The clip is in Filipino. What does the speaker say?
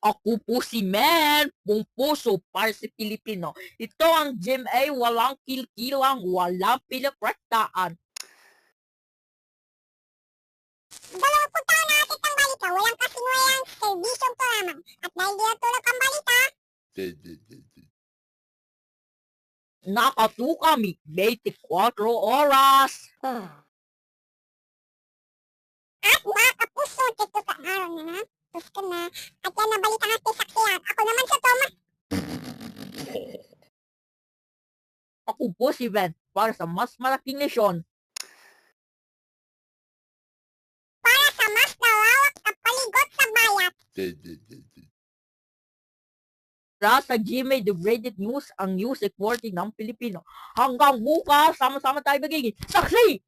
Ako po si Men, buong puso para sa Pilipino. Ito ang GMA, walang kilkilang, walang pinaprastaan. Dalawang puntahan natin ng balita, walang kasing-walang serbisyong lamang. At dahil di natulog ang balita, Nakatu kami 24 oras. at mga kapuso, dito sa araw na gusto na. At yan ang balita ng saksiyan. Ako naman si Thomas. Ako po si Ben para sa mas malaking nasyon. Para sa mas lawak na paligot sa bayan. Para sa GMA The Braided News, ang news reporting ng Pilipino. Hanggang bukas, sama-sama tayo magiging saksi!